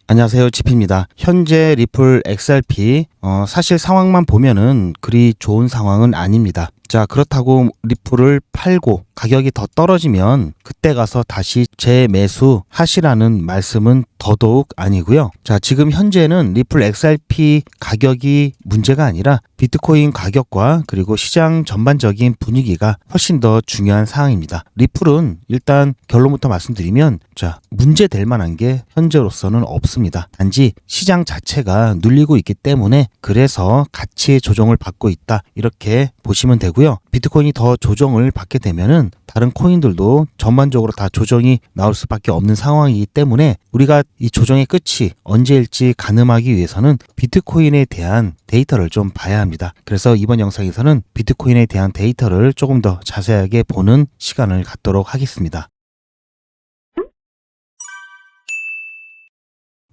안녕하세요. 지피입니다. 현재 리플 XRP 사실 상황만 보면은 그리 좋은 상황은 아닙니다. 자, 그렇다고 리플을 팔고 가격이 더 떨어지면 그때 가서 다시 재매수 하시라는 말씀은 더더욱 아니고요. 자, 지금 현재는 리플 XRP 가격이 문제가 아니라 비트코인 가격과 그리고 시장 전반적인 분위기가 훨씬 더 중요한 상황입니다. 리플은 일단 결론부터 말씀드리면 자, 문제될 만한 게 현재로서는 없습니다. 단지 시장 자체가 눌리고 있기 때문에 그래서 가치 조정을 받고 있다. 이렇게 보시면 되고요. 비트코인이 더 조정을 받게 되면은 다른 코인들도 전반적으로 다 조정이 나올 수밖에 없는 상황이기 때문에 우리가 이 조정의 끝이 언제일지 가늠하기 위해서는 비트코인에 대한 데이터를 좀 봐야 합니다. 그래서 이번 영상에서는 비트코인에 대한 데이터를 조금 더 자세하게 보는 시간을 갖도록 하겠습니다.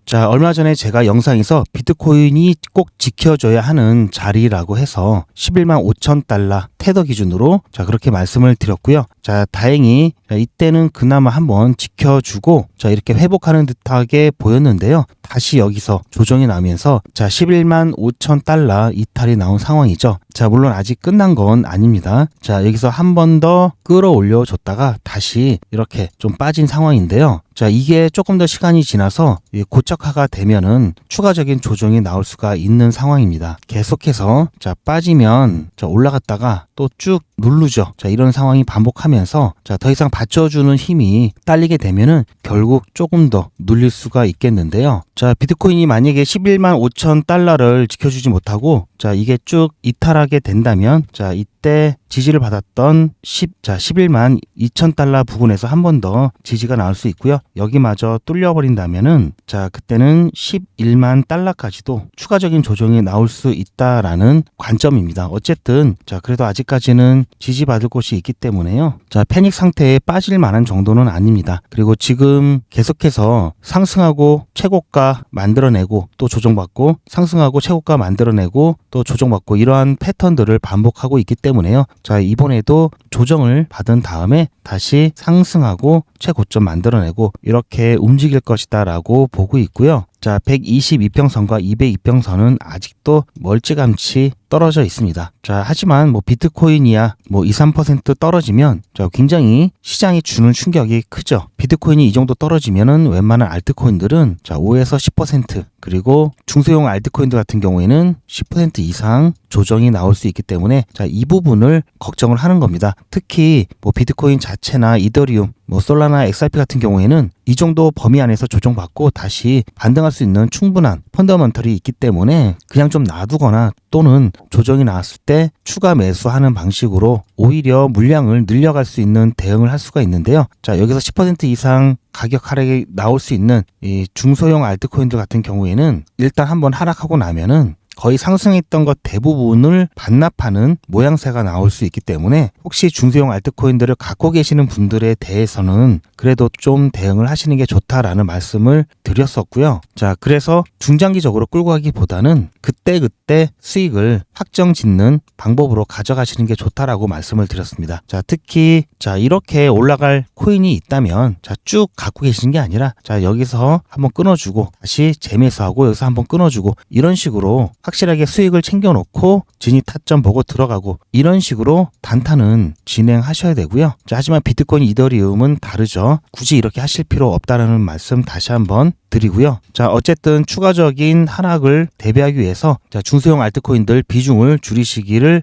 자, 얼마 전에 제가 영상에서 비트코인이 꼭 지켜줘야 하는 자리라고 해서 11만 5천 달러 테더 기준으로 자, 그렇게 말씀을 드렸고요. 자, 다행히 이때는 그나마 한번 지켜주고 자, 이렇게 회복하는 듯하게 보였는데요. 다시 여기서 조정이 나면서 자, 11만 5천 달러 이탈이 나온 상황이죠. 자, 물론 아직 끝난 건 아닙니다. 자, 여기서 한 번 더 끌어올려 줬다가 다시 이렇게 좀 빠진 상황인데요. 자, 이게 조금 더 시간이 지나서 고착화가 되면은 추가적인 조정이 나올 수가 있는 상황입니다. 계속해서 자, 빠지면 자, 올라갔다가 또 쭉 누르죠. 자, 이런 상황이 반복하면서 자, 더 이상 받쳐주는 힘이 딸리게 되면은 결국 조금 더 눌릴 수가 있겠는데요. 자, 비트코인이 만약에 11만 5천 달러를 지켜주지 못하고 자, 이게 쭉 이탈하게 된다면 자, 이때 지지를 받았던 11만 2천 달러 부근에서 한 번 더 지지가 나올 수 있고요. 여기마저 뚫려버린다면은 자, 그때는 11만 달러까지도 추가적인 조정이 나올 수 있다라는 관점입니다. 어쨌든 자, 그래도 아직까지는 지지받을 곳이 있기 때문에요. 자, 패닉 상태에 빠질 만한 정도는 아닙니다. 그리고 지금 계속해서 상승하고 최고가 만들어내고 또 조정받고 상승하고 최고가 만들어내고 또 조정받고 이러한 패턴들을 반복하고 있기 때문에요. 자, 이번에도 조정을 받은 다음에 다시 상승하고 최고점 만들어내고 이렇게 움직일 것이다 라고 보고 있고요. 자, 122평선과 202평선은 아직도 멀찌감치 떨어져 있습니다. 자, 하지만 뭐 비트코인이야 뭐 2, 3% 떨어지면 자, 굉장히 시장이 주는 충격이 크죠. 비트코인이 이 정도 떨어지면은 웬만한 알트코인들은 자, 5에서 10% 그리고 중소형 알트코인들 같은 경우에는 10% 이상 조정이 나올 수 있기 때문에 자, 이 부분을 걱정을 하는 겁니다. 특히 뭐 비트코인 자체나 이더리움, 뭐 솔라나 XRP 같은 경우에는 이 정도 범위 안에서 조정받고 다시 반등할 수 있는 충분한 펀더먼털이 있기 때문에 그냥 좀 놔두거나 또는 조정이 나왔을 때 추가 매수하는 방식으로 오히려 물량을 늘려갈 수 있는 대응을 할 수가 있는데요. 자, 여기서 10% 이상 가격 하락이 나올 수 있는 이 중소형 알트코인들 같은 경우에는 일단 한번 하락하고 나면은 거의 상승했던 것 대부분을 반납하는 모양새가 나올 수 있기 때문에 혹시 중소형 알트코인들을 갖고 계시는 분들에 대해서는 그래도 좀 대응을 하시는 게 좋다라는 말씀을 드렸었고요. 자, 그래서 중장기적으로 끌고 가기보다는 그때그때 수익을 확정 짓는 방법으로 가져가시는 게 좋다라고 말씀을 드렸습니다. 자, 특히 자, 이렇게 올라갈 코인이 있다면 자, 쭉 갖고 계시는 게 아니라 자, 여기서 한번 끊어주고 다시 재매수하고 여기서 한번 끊어주고 이런 식으로 확실하게 수익을 챙겨놓고 진입 타점 보고 들어가고 이런 식으로 단타는 진행하셔야 되고요. 자, 하지만 비트코인, 이더리움은 다르죠. 굳이 이렇게 하실 필요 없다라는 말씀 다시 한번 드리고요. 자, 어쨌든 추가적인 하락을 대비하기 위해서 자, 중소형 알트코인들 비중을 줄이시기를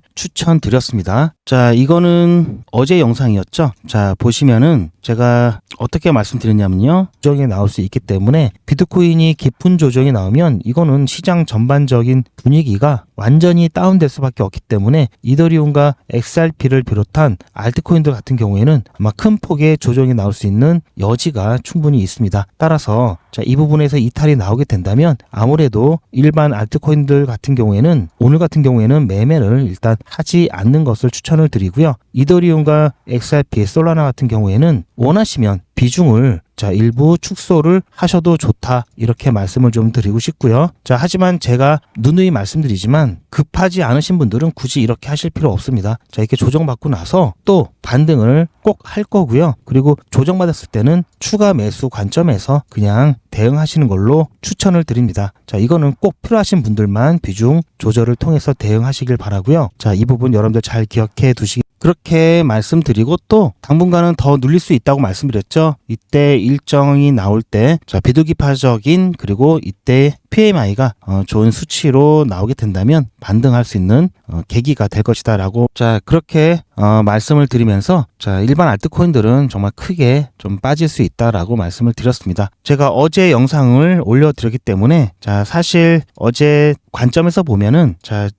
추천드렸습니다. 자, 이거는 어제 영상이었죠. 자, 보시면은 제가 어떻게 말씀드렸냐면요. 조정이 나올 수 있기 때문에 비트코인이 깊은 조정이 나오면 이거는 시장 전반적인 분위기가 완전히 다운될 수밖에 없기 때문에 이더리움과 XRP를 비롯한 알트코인들 같은 경우에는 아마 큰 폭의 조정이 나올 수 있는 여지가 충분히 있습니다. 따라서 자, 이 부분에서 이탈이 나오게 된다면 아무래도 일반 알트코인들 같은 경우에는 오늘 같은 경우에는 매매를 일단 하지 않는 것을 추천을 드리고요. 이더리움과 XRP, 솔라나 같은 경우에는 원하시면 비중을 일부 축소를 하셔도 좋다 이렇게 말씀을 좀 드리고 싶고요. 하지만 제가 누누이 말씀드리지만 급하지 않으신 분들은 굳이 이렇게 하실 필요 없습니다. 이렇게 조정받고 나서 또 반등을 꼭 할 거고요. 그리고 조정받았을 때는 추가 매수 관점에서 그냥 대응하시는 걸로 추천을 드립니다. 이거는 꼭 필요하신 분들만 비중 조절을 통해서 대응하시길 바라고요. 이 부분 여러분들 잘 기억해 두시기 그렇게 말씀드리고 또 당분간은 더 눌릴 수 있다고 말씀드렸죠. 이때 일정이 나올 때 비둘기파적인 그리고 이때 PMI가 좋은 수치로 나오게 된다면 반등할 수 있는 계기가 될 것이다 라고 그렇게 말씀을 드리면서 일반 알트코인들은 정말 크게 좀 빠질 수 있다라고 말씀을 드렸습니다. 제가 어제 영상을 올려드렸기 때문에 사실 어제 관점에서 보면은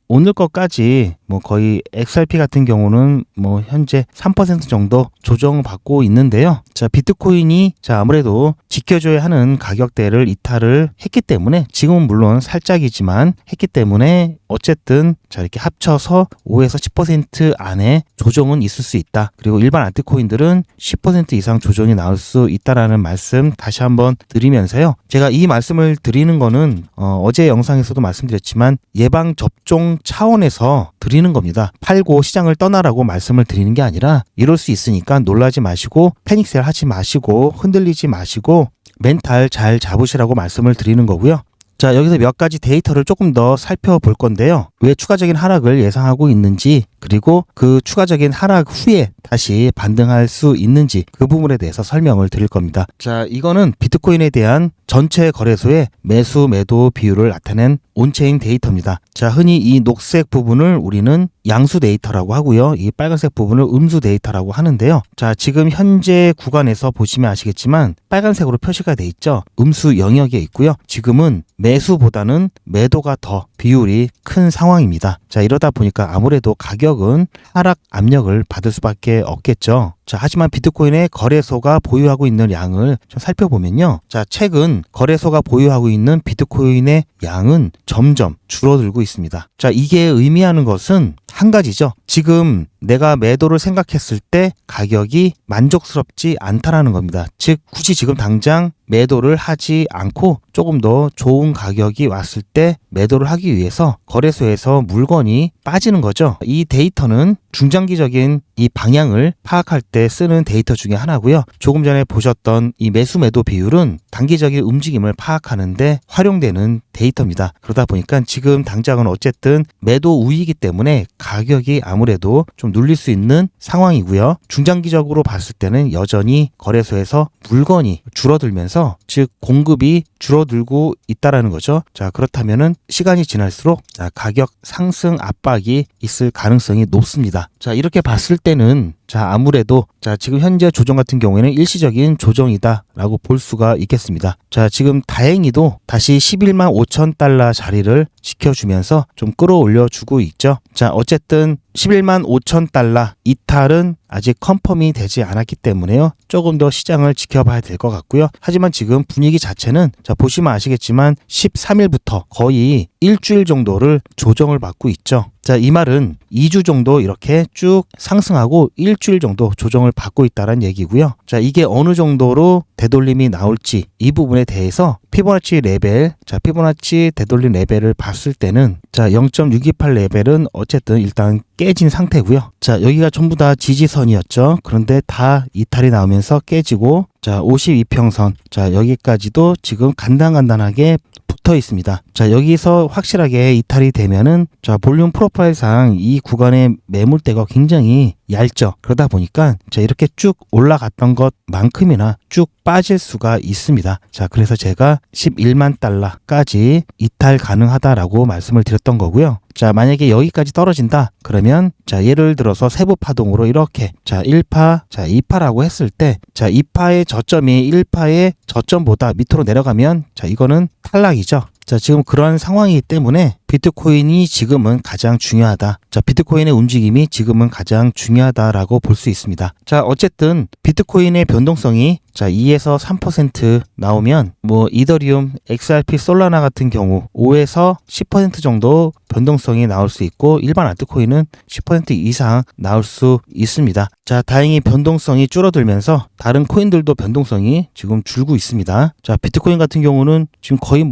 오늘 것까지 거의 XRP 같은 경우는 현재 3% 정도 조정받고 있는데요. 비트코인이 아무래도 지켜줘야 하는 가격대를 이탈을 했기 때문에 지금은 물론 살짝이지만 했기 때문에 어쨌든 이렇게 합쳐서 5에서 10% 안에 조정은 있을 수 있다. 그리고 일반 알트코인들은 10% 이상 조정이 나올 수 있다라는 말씀 다시 한번 드리면서요. 제가 이 말씀을 드리는 거는 어제 영상에서도 말씀드렸지만 예방 접종 차원에서 드리는 겁니다. 팔고 시장을 떠나라고 말씀을 드리는 게 아니라 이럴 수 있으니까 놀라지 마시고 패닉셀 하지 마시고 흔들리지 마시고 멘탈 잘 잡으시라고 말씀을 드리는 거고요. 여기서 몇 가지 데이터를 조금 더 살펴볼 건데요. 왜 추가적인 하락을 예상하고 있는지 그리고 그 추가적인 하락 후에 다시 반등할 수 있는지 그 부분에 대해서 설명을 드릴 겁니다. 이거는 비트코인에 대한 전체 거래소의 매수 매도 비율을 나타낸 온체인 데이터입니다. 흔히 이 녹색 부분을 우리는 양수 데이터라고 하고요. 이 빨간색 부분을 음수 데이터라고 하는데요. 지금 현재 구간에서 보시면 아시겠지만 빨간색으로 표시가 돼 있죠. 음수 영역에 있고요. 지금은 매수보다는 매도가 더 비율이 큰 상황입니다. 이러다 보니까 아무래도 가격은 하락 압력을 받을 수밖에 없겠죠. 하지만 비트코인의 거래소가 보유하고 있는 양을 좀 살펴보면요. 최근 거래소가 보유하고 있는 비트코인의 양은 점점 줄어들고 있습니다. 이게 의미하는 것은 한 가지죠. 지금 내가 매도를 생각했을 때 가격이 만족스럽지 않다라는 겁니다. 즉 굳이 지금 당장 매도를 하지 않고 조금 더 좋은 가격이 왔을 때 매도를 하기 위해서 거래소에서 물건이 빠지는 거죠. 이 데이터는 중장기적인 이 방향을 파악할 때 쓰는 데이터 중에 하나고요. 조금 전에 보셨던 이 매수 매도 비율은 단기적인 움직임을 파악하는데 활용되는 데이터입니다. 그러다 보니까 지금 당장은 어쨌든 매도 우위이기 때문에 가격이 아무래도 좀 눌릴 수 있는 상황이고요. 중장기적으로 봤을 때는 여전히 거래소에서 물건이 줄어들면서 즉 공급이 줄어들고 있다라는 거죠. 그렇다면은 시간이 지날수록 가격 상승 압박이 있을 가능성이 높습니다. 이렇게 봤을 때는 아무래도 지금 현재 조정 같은 경우에는 일시적인 조정이다라고 볼 수가 있겠습니다. 지금 다행히도 다시 11만 5천 달러 자리를 지켜주면서 좀 끌어올려 주고 있죠. 어쨌든 11만 5천 달러 이탈은 아직 컨펌이 되지 않았기 때문에요. 조금 더 시장을 지켜봐야 될 것 같고요. 하지만 지금 분위기 자체는 보시면 아시겠지만 13일부터 거의 일주일 정도를 조정을 받고 있죠. 이 말은 2주 정도 이렇게 쭉 상승하고 일주일 정도 조정을 받고 있다는 얘기고요. 이게 어느 정도로 되돌림이 나올지 이 부분에 대해서 피보나치 레벨, 피보나치 되돌림 레벨을 봤을 때는 0.628 레벨은 어쨌든 일단 깨진 상태고요. 여기가 전부 다 지지선이었죠. 그런데 다 이탈이 나오면서 깨지고 52평선 여기까지도 지금 간단하게 붙어 있습니다. 여기서 확실하게 이탈이 되면은 볼륨 프로파일상 이 구간의 매물대가 굉장히 얇죠. 그러다 보니까 이렇게 쭉 올라갔던 것만큼이나 쭉 빠질 수가 있습니다. 그래서 제가 11만 달러까지 이탈 가능하다라고 말씀을 드렸던 거고요. 만약에 여기까지 떨어진다 그러면 예를 들어서 세부 파동으로 이렇게 1파, 2파라고 했을 때 2파의 저점이 1파의 저점보다 밑으로 내려가면 이거는 탈락이죠. 지금 그런 상황이기 때문에 비트코인이 지금은 가장 중요하다. 자, 비트코인의 움직임이 지금은 가장 중요하다라고 볼 수 있습니다. 자, 어쨌든 비트코인의 변동성이 2에서 3% 나오면 이더리움, XRP, 솔라나 같은 경우 5에서 10% 정도 변동성이 나올 수 있고 일반 알트코인은 10% 이상 나올 수 있습니다. 자, 다행히 변동성이 줄어들면서 다른 코인들도 변동성이 지금 줄고 있습니다. 자, 비트코인 같은 경우는 지금 거의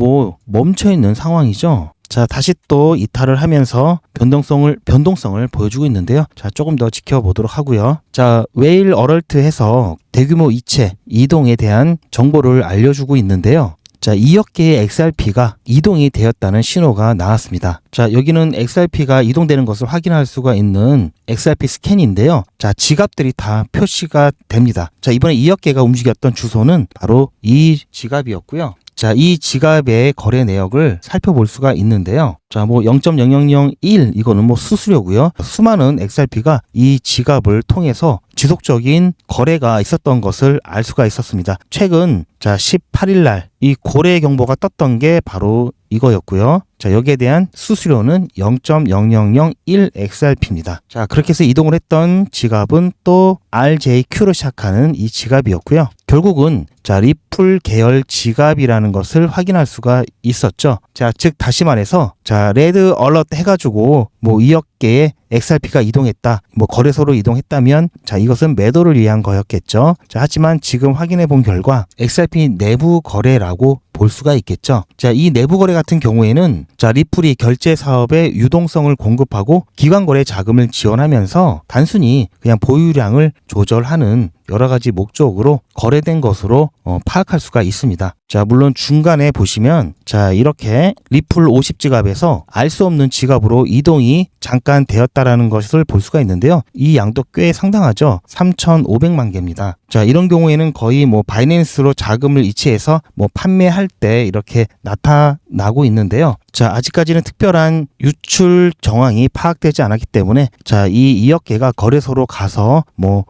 멈춰 있는 상황이죠. 자, 다시 또 이탈을 하면서 변동성을 보여주고 있는데요. 자, 조금 더 지켜보도록 하고요. 자, 웨일 어럴트해서 대규모 이체, 이동에 대한 정보를 알려주고 있는데요. 자, 2억 개의 XRP가 이동이 되었다는 신호가 나왔습니다. 자, 여기는 XRP가 이동되는 것을 확인할 수가 있는 XRP 스캔인데요. 자, 지갑들이 다 표시가 됩니다. 자, 이번에 2억 개가 움직였던 주소는 바로 이 지갑이었고요. 자, 이 지갑의 거래 내역을 살펴볼 수가 있는데요. 자, 0.0001 이거는 수수료고요. 수많은 XRP가 이 지갑을 통해서 지속적인 거래가 있었던 것을 알 수가 있었습니다. 최근 18일 날 이 거래 경보가 떴던 게 바로 이거였고요. 자, 여기에 대한 수수료는 0.0001 XRP입니다. 자, 그렇게 해서 이동을 했던 지갑은 또 RJQ로 시작하는 이 지갑이었고요. 결국은 리플 계열 지갑이라는 것을 확인할 수가 있었죠. 자, 즉 다시 말해서 레드 얼럿 해가지고 2억 개의 XRP가 이동했다. 거래소로 이동했다면 이것은 매도를 위한 거였겠죠. 자, 하지만 지금 확인해 본 결과 XRP 내부 거래라고 볼 수가 있겠죠. 자, 이 내부 거래 같은 경우에는 리플이 결제 사업에 유동성을 공급하고 기관 거래 자금을 지원하면서 단순히 그냥 보유량을 조절하는 여러 가지 목적으로 거래된 것으로 파악할 수가 있습니다. 자, 물론 중간에 보시면 이렇게 리플 50지갑에서 알 수 없는 지갑으로 이동이 잠깐 되었다라는 것을 볼 수가 있는데요. 이 양도 꽤 상당하죠. 3,500만 개입니다. 자, 이런 경우에는 거의 바이낸스로 자금을 이체해서 판매할 때 이렇게 나타나고 있는데요. 자, 아직까지는 특별한 유출 정황이 파악되지 않았기 때문에 이 2억 개가 거래소로 가서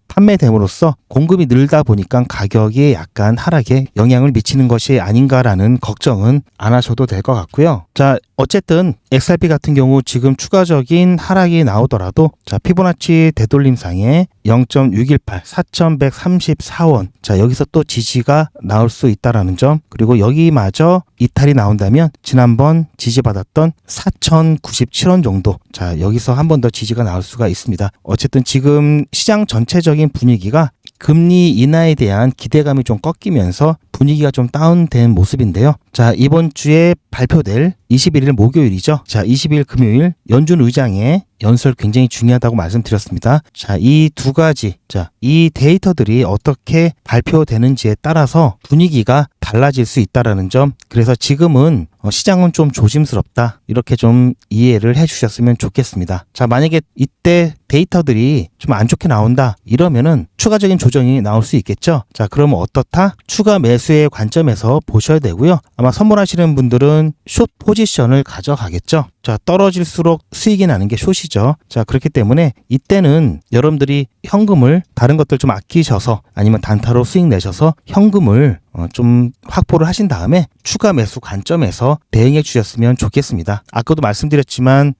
판매됨으로써 공급이 늘다 보니까 가격이 약간 하락에 영향을 미치는 것이 아닌가라는 걱정은 안 하셔도 될 것 같고요. 자, 어쨌든 XRP 같은 경우 지금 추가적인 하락이 나오더라도 피보나치 되돌림상에 0.618, 4,134원. 자, 여기서 또 지지가 나올 수 있다라는 점. 그리고 여기마저 이탈이 나온다면 지난번 지지받았던 4,097원 정도. 자, 여기서 한 번 더 지지가 나올 수가 있습니다. 어쨌든 지금 시장 전체적인 분위기가 금리 인하에 대한 기대감이 좀 꺾이면서 분위기가 좀 다운된 모습인데요. 자, 이번 주에 발표될 21일 목요일이죠. 자, 20일 금요일 연준 의장의 연설 굉장히 중요하다고 말씀드렸습니다. 자, 이 두 가지, 이 데이터들이 어떻게 발표되는지에 따라서 분위기가 달라질 수 있다라는 점. 그래서 지금은 시장은 좀 조심스럽다. 이렇게 좀 이해를 해주셨으면 좋겠습니다. 자, 만약에 이때 데이터들이 좀 안 좋게 나온다. 이러면은 추가적인 조정이 나올 수 있겠죠. 자, 그러면 어떻다? 추가 매수의 관점에서 보셔야 되고요. 아마 선물하시는 분들은 숏 포지션을 가져가겠죠. 자, 떨어질수록 수익이 나는 게 숏이죠. 자, 그렇기 때문에 이때는 여러분들이 현금을 다른 것들 좀 아끼셔서 아니면 단타로 수익 내셔서 현금을 좀 확보를 하신 다음에 추가 매수 관점에서 대응해 주셨으면 좋겠습니다. 아까도 말씀드렸지만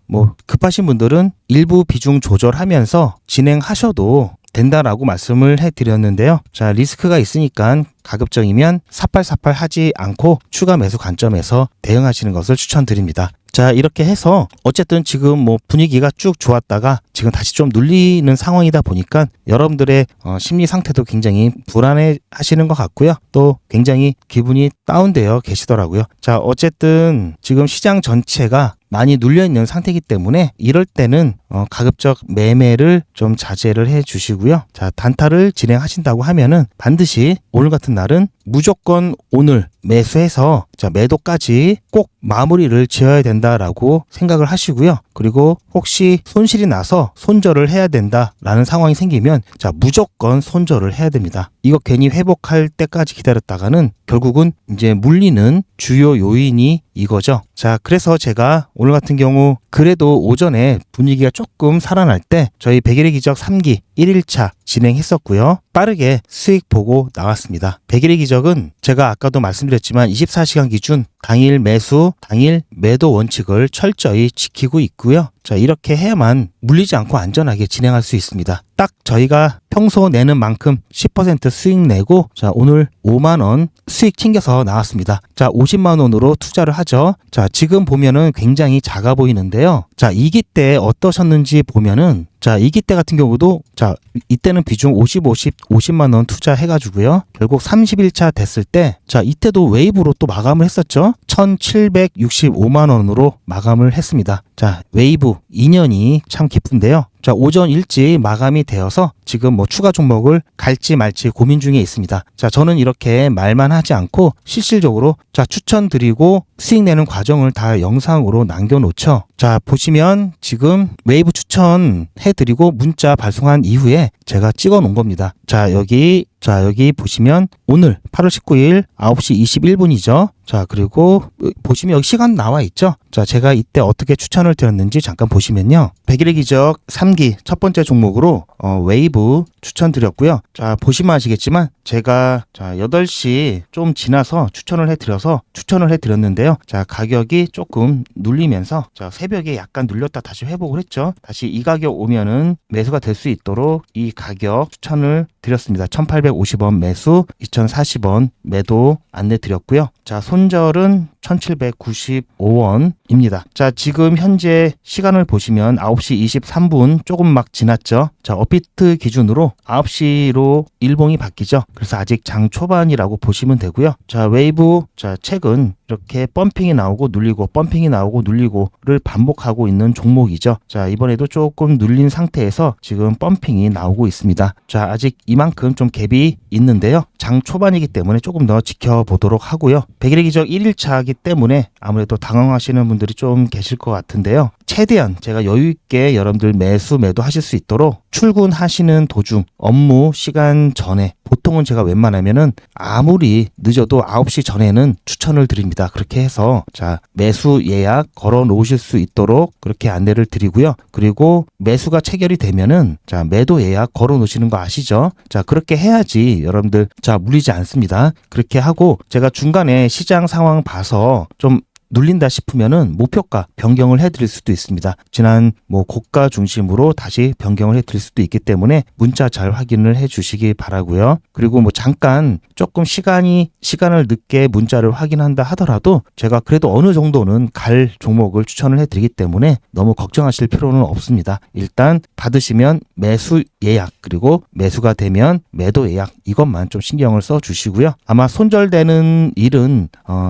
급하신 분들은 일부 비중 조절하면서 진행하셔도 된다라고 말씀을 해드렸는데요. 자, 리스크가 있으니까 가급적이면 사팔사팔 하지 않고 추가 매수 관점에서 대응하시는 것을 추천드립니다. 자, 이렇게 해서 어쨌든 지금 분위기가 쭉 좋았다가 지금 다시 좀 눌리는 상황이다 보니까 여러분들의 심리 상태도 굉장히 불안해 하시는 것 같고요. 또 굉장히 기분이 다운되어 계시더라고요. 자, 어쨌든 지금 시장 전체가 많이 눌려있는 상태이기 때문에 이럴 때는 가급적 매매를 좀 자제를 해 주시고요. 자, 단타를 진행하신다고 하면은 반드시 오늘 같은 날은 무조건 오늘 매수해서 매도까지 꼭 마무리를 지어야 된다라고 생각을 하시고요. 그리고 혹시 손실이 나서 손절을 해야 된다라는 상황이 생기면 무조건 손절을 해야 됩니다. 이거 괜히 회복할 때까지 기다렸다가는 결국은 이제 물리는 주요 요인이 이거죠. 자, 그래서 제가 오늘 같은 경우 그래도 오전에 분위기가 조금 살아날 때 저희 백일의 기적 3기 1일차 진행했었고요. 빠르게 수익 보고 나왔습니다. 백일의 기적은 제가 아까도 말씀드렸지만 24시간 기준 당일 매수, 당일 매도 원칙을 철저히 지키고 있고요. 자, 이렇게 해야만 물리지 않고 안전하게 진행할 수 있습니다. 딱 저희가 평소 내는 만큼 10% 수익 내고, 자, 오늘 5만원 수익 챙겨서 나왔습니다. 자, 50만원으로 투자를 하죠. 자, 지금 보면은 굉장히 작아 보이는데요. 자, 이기 때 어떠셨는지 보면은, 자, 이기 때 같은 경우도, 자, 이때는 비중 50만원 투자해가지고요. 결국 31차 됐을 때, 자, 이때도 웨이브로 또 마감을 했었죠. 1765만원으로 마감을 했습니다. 자, 웨이브 2년이 참 기쁜데요. 자, 오전 일찍 마감이 되어서 지금 뭐 추가 종목을 갈지 말지 고민 중에 있습니다. 자, 저는 이렇게 말만 하지 않고 실질적으로 자, 추천드리고 수익 내는 과정을 다 영상으로 남겨놓죠. 자, 보시면 지금 웨이브 추천해드리고 문자 발송한 이후에 제가 찍어 놓은 겁니다. 자, 여기 보시면 오늘 8월 19일 9시 21분이죠. 자, 그리고 보시면 여기 시간 나와 있죠. 자, 제가 이때 어떻게 추천을 드렸는지 잠깐 보시면요. 백일의 기적 3기 첫 번째 종목으로 웨이브 추천드렸고요. 자, 보시면 아시겠지만 제가 자 8시 좀 지나서 추천을 해드렸는데요. 자, 가격이 조금 눌리면서 자, 새벽에 약간 눌렸다 다시 회복을 했죠. 다시 이 가격 오면은 매수가 될 수 있도록 이 가격 추천을 드렸습니다. 1850원 매수, 2040원 매도 안내 드렸고요. 자, 손절은 1795원입니다. 자, 지금 현재 시간을 보시면 9시 23분 조금 막 지났죠. 자, 업비트 기준으로 9시로 일봉이 바뀌죠. 그래서 아직 장 초반이라고 보시면 되고요. 자, 웨이브, 자, 최근 이렇게 펌핑이 나오고 눌리고 펌핑이 나오고 눌리고를 반복하고 있는 종목이죠. 자, 이번에도 조금 눌린 상태에서 지금 펌핑이 나오고 있습니다. 자, 아직 이만큼 좀 갭이 있는데요. 장 초반이기 때문에 조금 더 지켜보도록 하고요. 백일의 기적 1일차이기 때문에 아무래도 당황하시는 분들이 좀 계실 것 같은데요. 최대한 제가 여유있게 여러분들 매수 매도 하실 수 있도록 출근하시는 도중 업무 시간 전에 보통은 제가 웬만하면은 아무리 늦어도 9시 전에는 추천을 드립니다. 그렇게 해서 자, 매수 예약 걸어 놓으실 수 있도록 그렇게 안내를 드리고요. 그리고 매수가 체결이 되면은 자, 매도 예약 걸어 놓으시는 거 아시죠? 자, 그렇게 해야지 여러분들 자, 물리지 않습니다. 그렇게 하고 제가 중간에 시장 상황 봐서 좀 눌린다 싶으면은 목표가 변경을 해드릴 수도 있습니다. 지난 뭐 고가 중심으로 다시 변경을 해드릴 수도 있기 때문에 문자 잘 확인을 해주시기 바라고요. 그리고 뭐 잠깐 조금 시간을 늦게 문자를 확인한다 하더라도 제가 그래도 어느 정도는 갈 종목을 추천을 해드리기 때문에 너무 걱정하실 필요는 없습니다. 일단 받으시면 매수 예약 그리고 매수가 되면 매도 예약 이것만 좀 신경을 써주시고요. 아마 손절되는 일은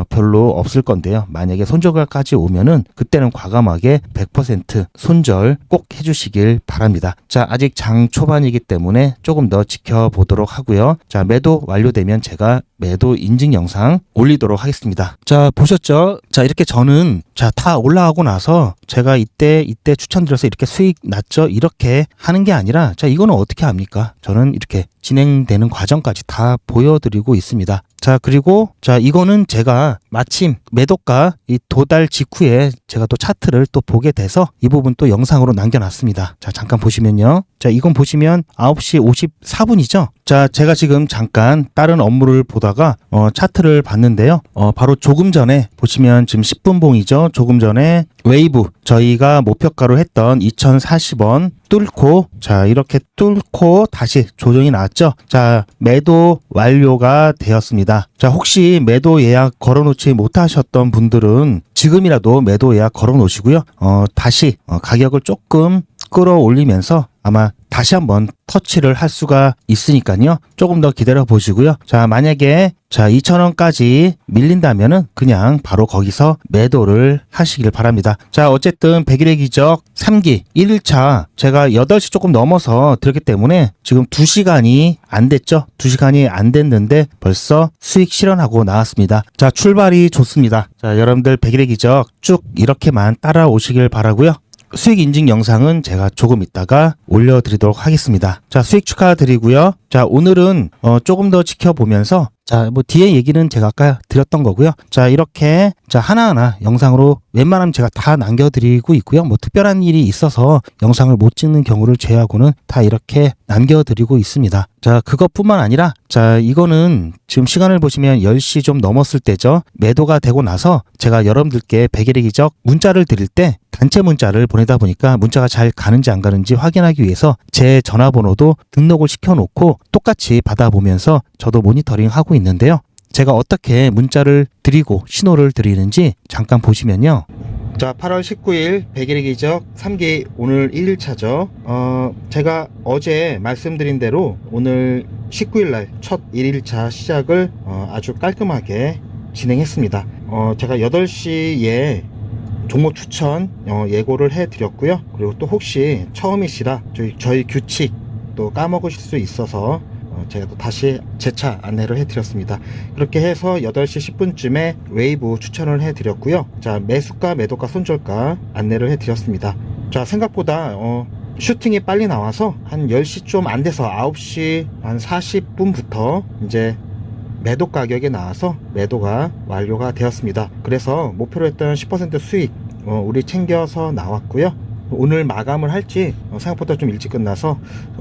별로 없을 건데요. 만약에 손절가까지 오면은 그때는 과감하게 100% 손절 꼭 해주시길 바랍니다. 자, 아직 장 초반이기 때문에 조금 더 지켜보도록 하고요. 자, 매도 완료되면 제가 매도 인증 영상 올리도록 하겠습니다. 자, 보셨죠? 자, 이렇게 저는 자, 다 올라가고 나서 제가 이때 추천드려서 이렇게 수익 났죠? 이렇게 하는 게 아니라 자, 이거는 어떻게 합니까? 저는 이렇게 진행되는 과정까지 다 보여드리고 있습니다. 자, 그리고 자, 이거는 제가 마침 매도가 이 도달 직후에 제가 또 차트를 또 보게 돼서 이 부분 또 영상으로 남겨놨습니다. 자, 잠깐 보시면요. 자, 이건 보시면 9시 54분이죠. 자, 제가 지금 잠깐 다른 업무를 보다가 차트를 봤는데요. 바로 조금 전에 보시면 지금 10분 봉이죠. 조금 전에 웨이브 저희가 목표가로 했던 2040원 뚫고 자, 이렇게 뚫고 다시 조정이 나왔죠. 자, 매도 완료가 되었습니다. 자, 혹시 매도 예약 걸어놓지 못하셨던 분들은 지금이라도 매도 예약 걸어놓으시고요. 다시 가격을 조금 끌어올리면서 아마 다시 한번 터치를 할 수가 있으니까요. 조금 더 기다려 보시고요. 자, 만약에 자 2,000원까지 밀린다면은 그냥 바로 거기서 매도를 하시길 바랍니다. 자, 어쨌든 백일의 기적 3기 1일차 제가 8시 조금 넘어서 들었기 때문에 지금 2시간이 안 됐죠. 2시간이 안 됐는데 벌써 수익 실현하고 나왔습니다. 자, 출발이 좋습니다. 자, 여러분들 백일의 기적 쭉 이렇게만 따라오시길 바라고요. 수익 인증 영상은 제가 조금 있다가 올려드리도록 하겠습니다. 자, 수익 축하드리고요. 자, 오늘은 조금 더 지켜보면서 자, 뭐 뒤에 얘기는 제가 아까 드렸던 거고요. 자, 이렇게 자, 하나하나 영상으로 웬만하면 제가 다 남겨드리고 있고요. 뭐 특별한 일이 있어서 영상을 못 찍는 경우를 제외하고는 다 이렇게 남겨드리고 있습니다. 자, 그것뿐만 아니라 자, 이거는 지금 시간을 보시면 10시 좀 넘었을 때죠. 매도가 되고 나서 제가 여러분들께 백일의 기적 문자를 드릴 때 단체 문자를 보내다 보니까 문자가 잘 가는지 안 가는지 확인하기 위해서 제 전화번호도 등록을 시켜놓고 똑같이 받아보면서 저도 모니터링하고 있는데요. 제가 어떻게 문자를 드리고 신호를 드리는지 잠깐 보시면요. 자, 8월 19일 백일의 기적 3기 오늘 1일차죠. 제가 어제 말씀드린 대로 오늘 19일날 첫 1일차 시작을 아주 깔끔하게 진행했습니다. 제가 8시에 종목 추천 예고를 해드렸고요. 그리고 또 혹시 처음이시라 저희 규칙 또 까먹으실 수 있어서 제가 또 다시 재차 안내를 해드렸습니다. 그렇게 해서 8시 10분쯤에 웨이브 추천을 해드렸고요. 자, 매수가, 매도가, 손절가 안내를 해드렸습니다. 자, 생각보다 슈팅이 빨리 나와서 한 10시 좀 안 돼서 9시 한 40분부터 이제 매도 가격에 나와서 매도가 완료가 되었습니다. 그래서 목표로 했던 10% 수익 우리 챙겨서 나왔고요. 오늘 마감을 할지 생각보다 좀 일찍 끝나서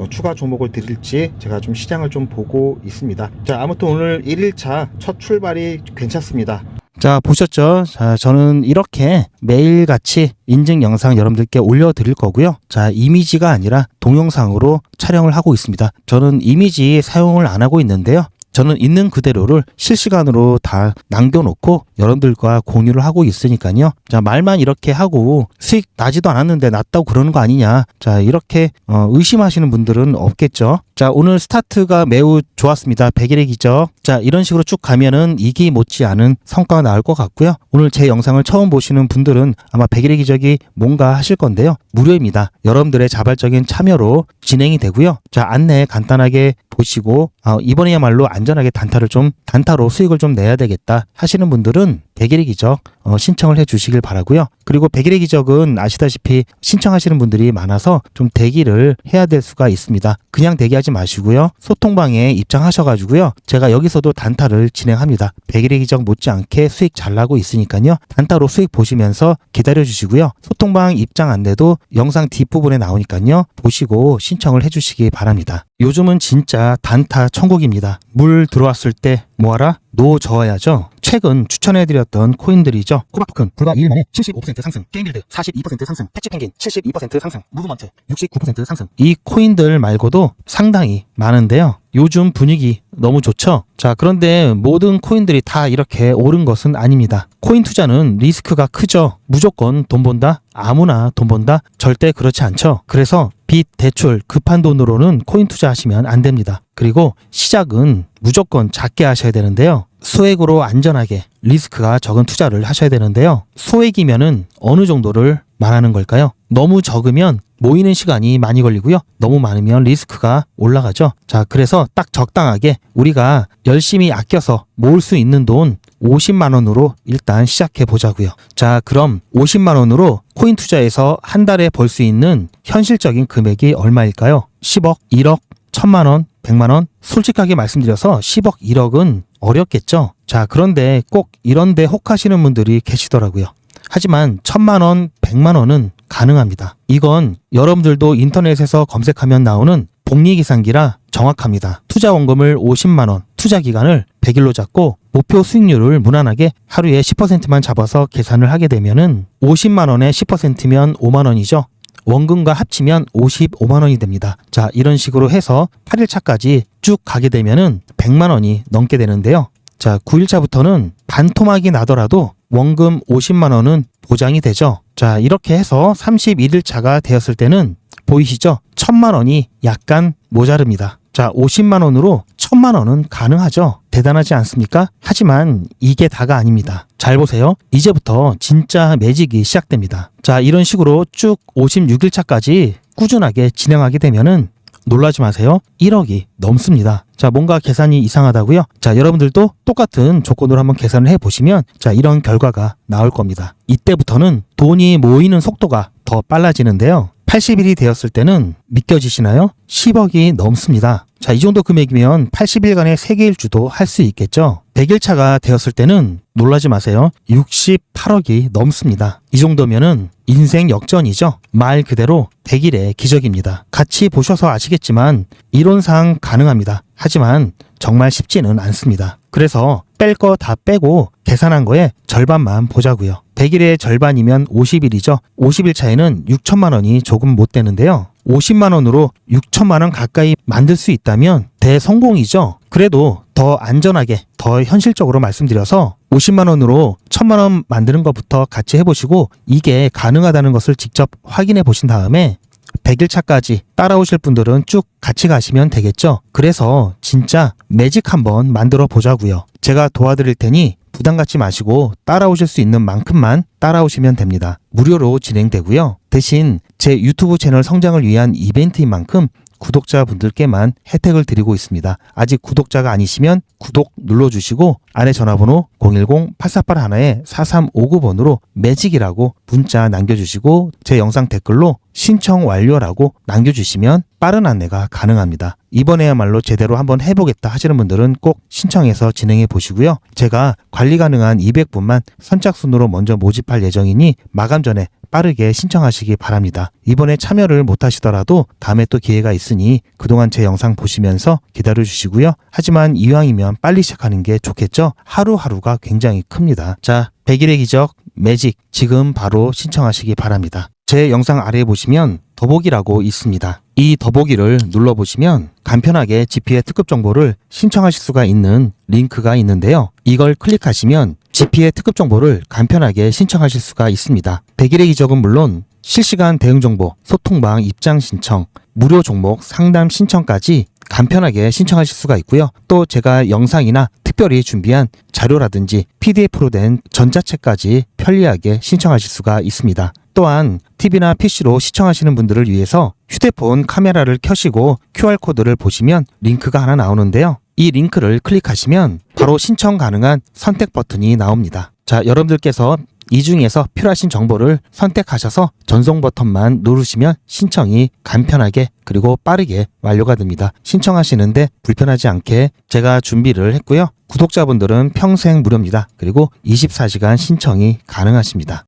추가 종목을 드릴지 제가 좀 시장을 좀 보고 있습니다. 자, 아무튼 오늘 1일차 첫 출발이 괜찮습니다. 자, 보셨죠? 자, 저는 이렇게 매일같이 인증 영상 여러분들께 올려드릴 거고요. 자, 이미지가 아니라 동영상으로 촬영을 하고 있습니다. 저는 이미지 사용을 안 하고 있는데요. 저는 있는 그대로를 실시간으로 다 남겨놓고 여러분들과 공유를 하고 있으니까요. 자, 말만 이렇게 하고 수익 나지도 않았는데 났다고 그러는 거 아니냐. 자, 이렇게 의심하시는 분들은 없겠죠. 자, 오늘 스타트가 매우 좋았습니다. 백일의 기적. 자, 이런 식으로 쭉 가면은 이기 못지않은 성과가 나올 것 같고요. 오늘 제 영상을 처음 보시는 분들은 아마 백일의 기적이 뭔가 하실 건데요. 무료입니다. 여러분들의 자발적인 참여로 진행이 되고요. 자, 안내 간단하게 보시고 이번에야말로 안전하게 단타로 수익을 좀 내야 되겠다 하시는 분들은 백일의 기적 신청을 해 주시길 바라고요. 그리고 백일의 기적은 아시다시피 신청하시는 분들이 많아서 좀 대기를 해야 될 수가 있습니다. 그냥 대기하지 마시고요. 소통방에 입장하셔가지고요. 제가 여기서도 단타를 진행합니다. 백일의 기적 못지않게 수익 잘 나고 있으니까요. 단타로 수익 보시면서 기다려 주시고요. 소통방 입장 안내도 영상 뒷부분에 나오니까요. 보시고 신청을 해 주시기 바랍니다. 요즘은 진짜 단타 천국입니다. 물 들어왔을 때 뭐하라? 노 저어야죠. 최근 추천해드렸던 코인들이죠. 코바토큰 불과 2일 만에 75% 상승, 게임빌드 42% 상승, 패치펭귄 72% 상승, 무브먼트 69% 상승. 이 코인들 말고도 상당히 많은데요. 요즘 분위기 너무 좋죠? 자, 그런데 모든 코인들이 다 이렇게 오른 것은 아닙니다. 코인 투자는 리스크가 크죠. 무조건 돈 번다? 아무나 돈 번다? 절대 그렇지 않죠. 그래서 빚, 대출, 급한 돈으로는 코인 투자하시면 안 됩니다. 그리고 시작은 무조건 작게 하셔야 되는데요. 소액으로 안전하게 리스크가 적은 투자를 하셔야 되는데요. 소액이면은 어느 정도를 말하는 걸까요? 너무 적으면 모이는 시간이 많이 걸리고요. 너무 많으면 리스크가 올라가죠. 자, 그래서 딱 적당하게 우리가 열심히 아껴서 모을 수 있는 돈 50만 원으로 일단 시작해 보자고요. 자, 그럼 50만 원으로 코인 투자에서 한 달에 벌 수 있는 현실적인 금액이 얼마일까요? 10억, 1억, 1000만 원, 100만 원? 솔직하게 말씀드려서 10억, 1억은 어렵겠죠. 자, 그런데 꼭 이런데 혹하시는 분들이 계시더라고요. 하지만 1000만 원, 100만 원은 가능합니다. 이건 여러분들도 인터넷에서 검색하면 나오는 복리계산기라 정확합니다. 투자 원금을 50만 원, 투자 기간을 100일로 잡고 목표 수익률을 무난하게 하루에 10%만 잡아서 계산을 하게 되면은 50만 원에 10%면 5만 원이죠. 원금과 합치면 55만 원이 됩니다. 자, 이런 식으로 해서 8일차까지 쭉 가게 되면은 100만 원이 넘게 되는데요. 자, 9일차부터는 반토막이 나더라도 원금 50만 원은 보장이 되죠. 자, 이렇게 해서 31일차가 되었을 때는 보이시죠? 1000만 원이 약간 모자릅니다. 자, 50만 원으로 1000만 원은 가능하죠. 대단하지 않습니까? 하지만 이게 다가 아닙니다. 잘 보세요. 이제부터 진짜 매직이 시작됩니다. 자, 이런 식으로 쭉 56일차까지 꾸준하게 진행하게 되면은 놀라지 마세요. 1억이 넘습니다. 자, 뭔가 계산이 이상하다고요? 자, 여러분들도 똑같은 조건으로 한번 계산을 해보시면 자, 이런 결과가 나올 겁니다. 이때부터는 돈이 모이는 속도가 더 빨라지는데요. 80일이 되었을 때는 믿겨지시나요? 10억이 넘습니다. 자, 이 정도 금액이면 80일간의 세계 일주도 할 수 있겠죠? 100일차가 되었을 때는 놀라지 마세요. 68억이 넘습니다. 이 정도면은 인생 역전이죠. 말 그대로 100일의 기적입니다. 같이 보셔서 아시겠지만 이론상 가능합니다. 하지만 정말 쉽지는 않습니다. 그래서 뺄 거 다 빼고 계산한 거에 절반만 보자고요. 100일의 절반이면 50일이죠. 50일 차에는 6천만 원이 조금 못 되는데요. 50만 원으로 6천만 원 가까이 만들 수 있다면 대성공이죠. 그래도 더 안전하게, 더 현실적으로 말씀드려서 50만 원으로 1000만 원 만드는 것부터 같이 해보시고 이게 가능하다는 것을 직접 확인해 보신 다음에 100일 차까지 따라오실 분들은 쭉 같이 가시면 되겠죠. 그래서 진짜 매직 한번 만들어 보자고요. 제가 도와드릴 테니 부담 갖지 마시고 따라오실 수 있는 만큼만 따라오시면 됩니다. 무료로 진행되고요. 대신 제 유튜브 채널 성장을 위한 이벤트인 만큼 구독자분들께만 혜택을 드리고 있습니다. 아직 구독자가 아니시면 구독 눌러주시고 안에 전화번호 010-8481-4359번으로 매직이라고 문자 남겨주시고 제 영상 댓글로 신청 완료라고 남겨주시면 빠른 안내가 가능합니다. 이번에야말로 제대로 한번 해보겠다 하시는 분들은 꼭 신청해서 진행해 보시고요. 제가 관리 가능한 200분만 선착순으로 먼저 모집할 예정이니 마감 전에 빠르게 신청하시기 바랍니다. 이번에 참여를 못하시더라도 다음에 또 기회가 있으니 그동안 제 영상 보시면서 기다려주시고요. 하지만 이왕이면 빨리 시작하는 게 좋겠죠? 하루하루가 굉장히 큽니다. 자, 100일의 기적 매직 지금 바로 신청하시기 바랍니다. 제 영상 아래에 보시면 더보기라고 있습니다. 이 더보기를 눌러보시면 간편하게 GP의 특급 정보를 신청하실 수가 있는 링크가 있는데요. 이걸 클릭하시면 GP의 특급 정보를 간편하게 신청하실 수가 있습니다. 100일의 기적은 물론 실시간 대응 정보, 소통방 입장 신청, 무료 종목 상담 신청까지 간편하게 신청하실 수가 있고요. 또 제가 영상이나 특별히 준비한 자료라든지 PDF로 된 전자책까지 편리하게 신청하실 수가 있습니다. 또한 TV나 PC로 시청하시는 분들을 위해서 휴대폰 카메라를 켜시고 QR코드를 보시면 링크가 하나 나오는데요. 이 링크를 클릭하시면 바로 신청 가능한 선택 버튼이 나옵니다. 자, 여러분들께서 이 중에서 필요하신 정보를 선택하셔서 전송 버튼만 누르시면 신청이 간편하게 그리고 빠르게 완료가 됩니다. 신청하시는데 불편하지 않게 제가 준비를 했고요. 구독자분들은 평생 무료입니다. 그리고 24시간 신청이 가능하십니다.